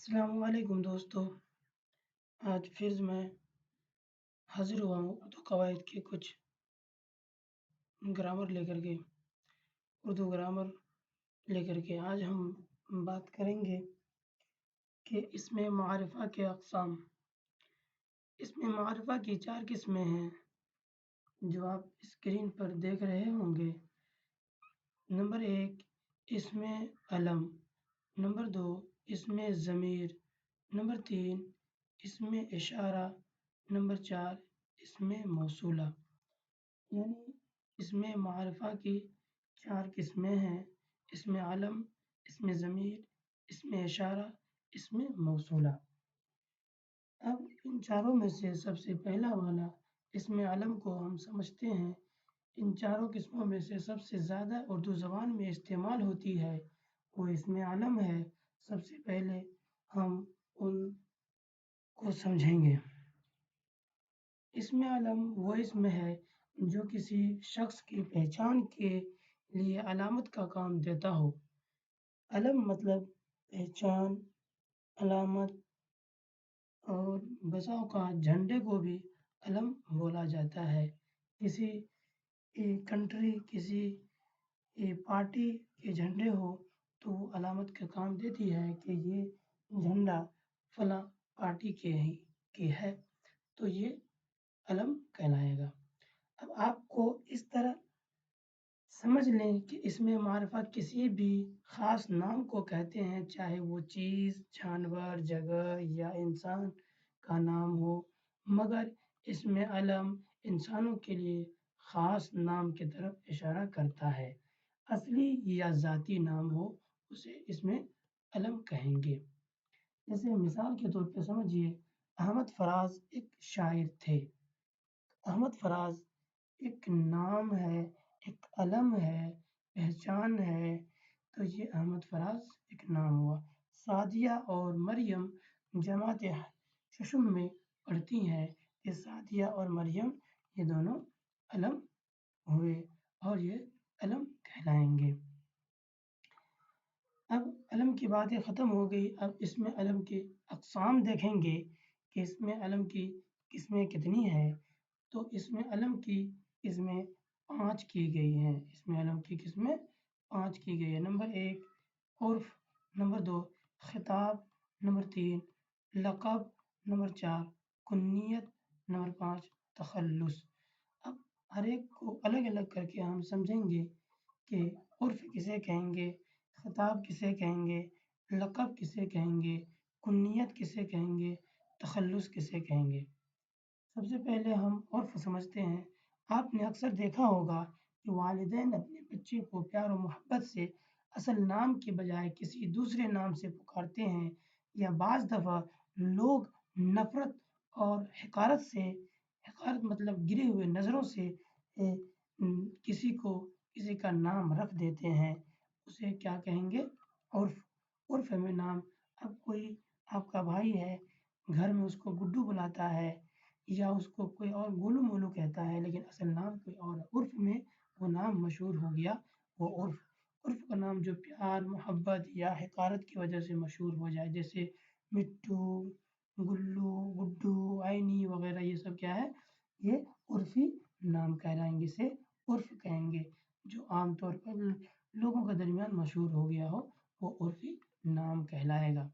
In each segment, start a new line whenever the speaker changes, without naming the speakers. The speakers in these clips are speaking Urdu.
السلام علیکم دوستو، آج پھر میں حاضر ہوا ہوں اردو قواعد کے کچھ گرامر لے کر کے اردو گرامر لے کر کے آج ہم بات کریں گے کہ اسم معرفہ کے اقسام۔ اسم معرفہ کی 4 قسمیں ہیں جو آپ اسکرین پر دیکھ رہے ہوں گے۔ نمبر 1 اسم علم، نمبر 2 اسم ضمیر، نمبر 3 اسم اشارہ، نمبر 4 اسم موصولہ۔ یعنی اسم معرفہ کی 4 قسمیں ہیں: اسم علم، اسم ضمیر، اسم اشارہ، اسم موصولہ۔ اب ان چاروں میں سے سب سے پہلا والا اسم علم کو ہم سمجھتے ہیں۔ ان چاروں قسموں میں سے سب سے زیادہ اردو زبان میں استعمال ہوتی ہے وہ اسم علم ہے۔ سب سے پہلے ہم ان کو سمجھیں گے۔ اسم علم وہ اسم ہے جو کسی شخص کی پہچان کے لیے علامت کا کام دیتا ہو۔ علم مطلب پہچان، علامت، اور بسا اوقات جھنڈے کو بھی علم بولا جاتا ہے۔ کسی کنٹری، کسی پارٹی کے جھنڈے ہو تو وہ علامت کا کام دیتی ہے کہ یہ جھنڈا فلاں پارٹی کے ہے، تو یہ علم کہلائے گا۔ اب آپ کو اس طرح سمجھ لیں کہ اسم معرفہ کسی بھی خاص نام کو کہتے ہیں، چاہے وہ چیز، جانور، جگہ یا انسان کا نام ہو، مگر اسم علم انسانوں کے لیے خاص نام کی طرف اشارہ کرتا ہے۔ اصلی یا ذاتی نام ہو اسے اسم علم کہیں گے۔ جیسے مثال کے طور پہ سمجھیے، احمد فراز ایک شاعر تھے۔ احمد فراز ایک نام ہے، ایک علم ہے، پہچان ہے، تو یہ احمد فراز ایک نام ہوا۔ سعدیہ اور مریم جماعت ششم میں پڑھتی ہیں، یہ سعدیہ اور مریم یہ دونوں علم ہوئے اور یہ علم کہلائیں گے۔ اب علم کی باتیں ختم ہو گئی، اب اسم علم کی اقسام دیکھیں گے کہ اسم علم کی قسمیں کتنی ہیں۔ تو اسم علم کی قسمیں 5 کی گئی ہیں۔ اسم علم کی قسمیں 5 کی گئی ہیں۔ نمبر 1 عرف، نمبر 2 خطاب، نمبر 3 لقب، نمبر 4 کنیت، نمبر 5 تخلص۔ اب ہر ایک کو الگ الگ کر کے ہم سمجھیں گے کہ عرف کسے کہیں گے، خطاب کسے کہیں گے، لقب کسے کہیں گے، کنیت کسے کہیں گے، تخلص کسے کہیں گے۔ سب سے پہلے ہم عرف سمجھتے ہیں۔ آپ نے اکثر دیکھا ہوگا کہ والدین اپنے بچے کو پیار و محبت سے اصل نام کے بجائے کسی دوسرے نام سے پکارتے ہیں، یا بعض دفعہ لوگ نفرت اور حقارت مطلب گرے ہوئے نظروں سے کسی کا نام رکھ دیتے ہیں، اسے کیا کہیں گے؟ عرف۔ عرف میں نام، اب کوئی آپ کا بھائی ہے، گھر میں اس کو گڈو بلاتا ہے یا اس کو کوئی اور گولو مولو کہتا ہے، لیکن اصل نام کوئی اور ہے، عرف میں وہ نام مشہور ہو گیا، وہ عرف۔ عرف کا نام جو پیار، محبت یا حقارت کی وجہ سے مشہور ہو جائے، جیسے مٹو، گلو، گڈو، عینی وغیرہ، یہ سب کیا ہے؟ یہ عرفی نام کہلائیں گے، اسے عرف کہیں گے۔ جو عام طور پر لوگوں کے درمیان مشہور ہو گیا ہو وہ عرفی نام کہلائے گا۔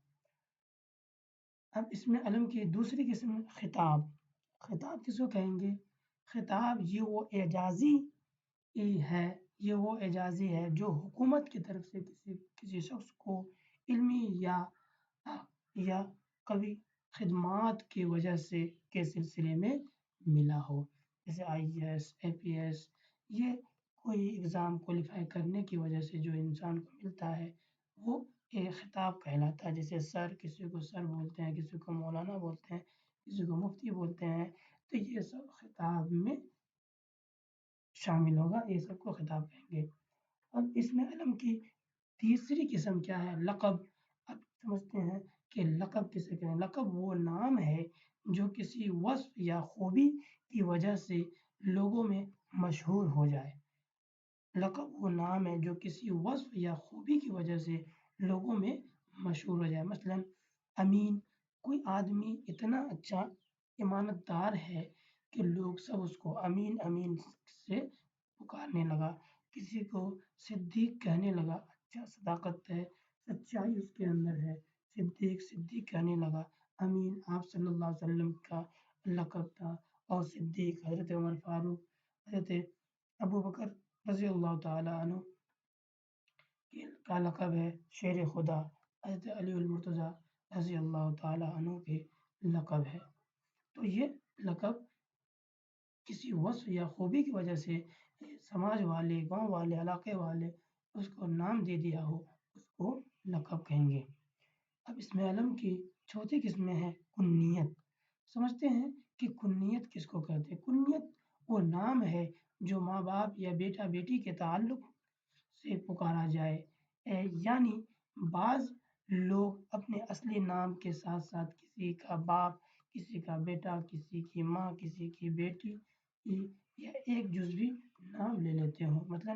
اب اسم علم کی دوسری قسم خطاب۔ خطاب کس کو کہیں گے؟ خطاب یہ وہ اعزازی ہے جو حکومت کی طرف سے کسی شخص کو علمی یا قوی خدمات کی وجہ سے کے سلسلے میں ملا ہو، جیسے IAS APS، یہ کوئی ایگزام کوالیفائی کرنے کی وجہ سے جو انسان کو ملتا ہے وہ ایک خطاب کہلاتا ہے۔ جیسے سر، کسی کو سر بولتے ہیں، کسی کو مولانا بولتے ہیں، کسی کو مفتی بولتے ہیں، تو یہ سب خطاب میں شامل ہوگا، یہ سب کو خطاب کہیں گے۔ اب اسم علم کی تیسری قسم کیا ہے؟ لقب۔ اب سمجھتے ہیں کہ لقب کسے کہیں۔ لقب وہ نام ہے جو کسی وصف یا خوبی کی وجہ سے لوگوں میں مشہور ہو جائے۔ لقب وہ نام ہے جو کسی وصف یا خوبی کی وجہ سے لوگوں میں مشہور ہو جائے۔ مثلاً امین، کوئی آدمی اتنا اچھا امانت دار ہے کہ لوگ سب اس کو امین امین سے پکارنے لگا، کسی کو صدیق کہنے لگا، اچھا صداقت ہے، سچائی اس کے اندر ہے، صدیق صدیق کہنے لگا۔ امین آپ صلی اللہ علیہ وسلم کا لقب تھا، اور صدیق حضرت عمر فاروق، حضرت ابو بکر رضی اللہ تعالیٰ عنہ کا لقب ہے شیر خدا، حضرت علی المرتضیٰ رضی اللہ تعالیٰ عنہ کے لقب ہے۔ تو یہ لقب کسی وصف یا خوبی کی وجہ سے سماج والے، گاؤں والے، علاقے والے اس کو نام دے دیا ہو، اس کو لقب کہیں گے۔ اب اسم علم کی چوتھی قسم ہے کنیت۔ سمجھتے ہیں کہ کنیت کس کو کہتے ہیں؟ کنیت وہ نام ہے جو ماں باپ یا بیٹا بیٹی کے تعلق سے پکارا جائے، یعنی بعض لوگ اپنے اصلی نام کے ساتھ ساتھ کسی کا باپ، کسی کا بیٹا، کسی کی ماں، کسی کی بیٹی یا ایک جزوی نام لے لیتے ہوں، مثلا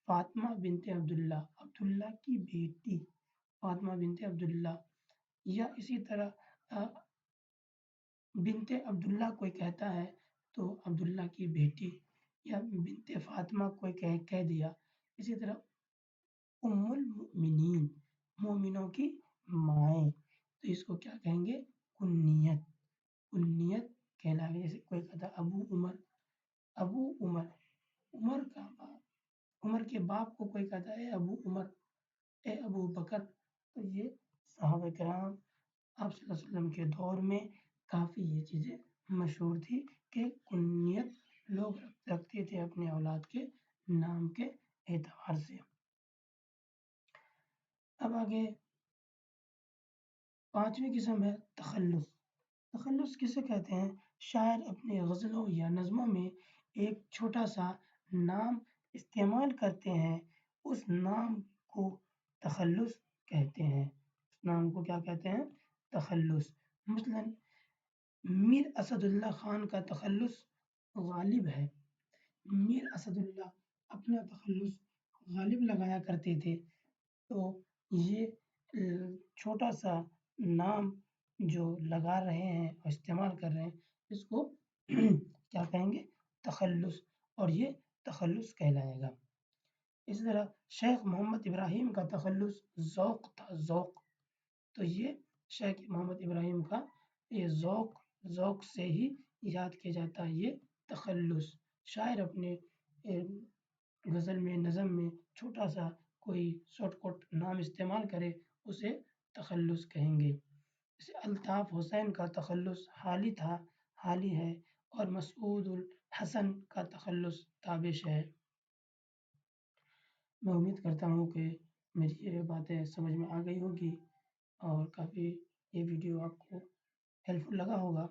فاطمہ بنت عبداللہ، عبداللہ کی بیٹی فاطمہ بنت عبداللہ، یا اسی طرح بنت عبداللہ کوئی کہتا ہے تو عبداللہ کی بیٹی، یا بنت فاطمہ کوئی کہہ دیا۔ اسی طرح ام المؤمنین، مومنوں کی مائیں، تو اس کو کیا کہیں گے؟ کنیت، کنیت کہلائے گا۔ جیسے کوئی کہتا ابو عمر، ابو عمر، عمر کا باپ، عمر کے باپ کو کوئی کہتا ہے ابو عمر، اے ابو بکر۔ تو یہ صحابہ کرام آپ صلی اللہ علیہ وسلم کے دور میں کافی یہ چیزیں مشہور تھی کہ کنیت لوگ رکھتے تھے اپنے اولاد کے نام کے اعتبار سے۔ اب آگے پانچویں قسم ہے تخلص۔ تخلص کسے کہتے ہیں؟ شاعر اپنے غزلوں یا نظموں میں ایک چھوٹا سا نام استعمال کرتے ہیں، اس نام کو تخلص کہتے ہیں۔ اس نام کو کیا کہتے ہیں؟ تخلص۔ مثلا میر اسد اللہ خان کا تخلص غالب ہے۔ میر اسد اللہ اپنا تخلص غالب لگایا کرتے تھے، تو یہ چھوٹا سا نام جو لگا رہے ہیں اور استعمال کر رہے ہیں، اس کو کیا کہیں گے؟ تخلص، اور یہ تخلص کہلائے گا۔ اسی طرح شیخ محمد ابراہیم کا تخلص ذوق تھا، ذوق، تو یہ شیخ محمد ابراہیم کا یہ ذوق سے ہی یاد کیا جاتا ہے یہ تخلص۔ شاعر اپنے غزل میں، نظم میں چھوٹا سا کوئی شارٹ کٹ نام استعمال کرے، اسے تخلص کہیں گے۔ جیسے الطاف حسین کا تخلص حالی تھا، حالی ہے، اور مسعود الحسن کا تخلص تابش ہے۔ میں امید کرتا ہوں کہ میری یہ باتیں سمجھ میں آ گئی ہوگی اور کافی یہ ویڈیو آپ کو ہیلپ فل لگا ہوگا۔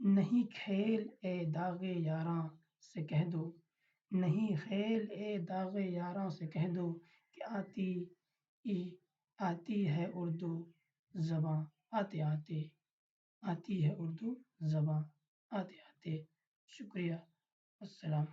نہیں کھیل اے داغ یاراں سے کہہ دو، نہیں خیل اے داغ یاراں سے کہہ دو کہ آتی ہے اردو زباں آتے آتے، آتی ہے اردو زباں آتے آتے۔ شکریہ، السلام۔